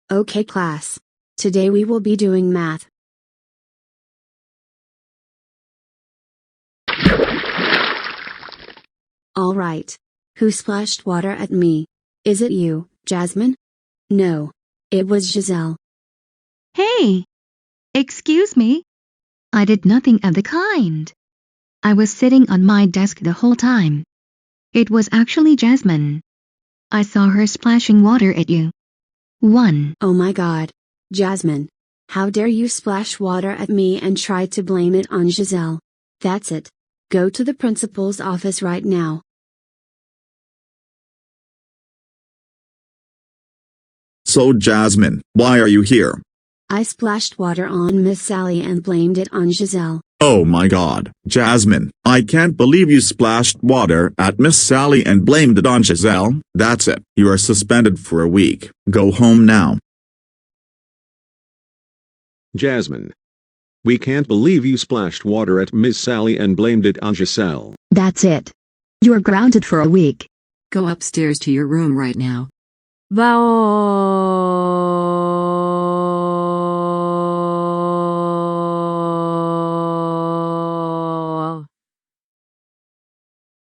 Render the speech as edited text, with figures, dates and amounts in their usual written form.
Okay class. Today we will be doing math. Alright. Who splashed water at me? Is it you, Jasmine? No. It was Giselle. Hey! Excuse me? I did nothing of the kind. I was sitting on my desk the whole time. It was actually Jasmine. I saw her splashing water at you. 1. Oh my god. Jasmine. How dare you splash water at me and try to blame it on Giselle. That's it. Go to the principal's office right now. So Jasmine, why are you here? I splashed water on Miss Salli and blamed it on Giselle. Oh my god, Jasmine, I can't believe you splashed water at Miss Salli and blamed it on Giselle. That's it, you are suspended for a week. Go home now. Jasmine. We can't believe you splashed water at Miss Salli and blamed it on Giselle. That's it. You're grounded for a week. Go upstairs to your room right now. Wow.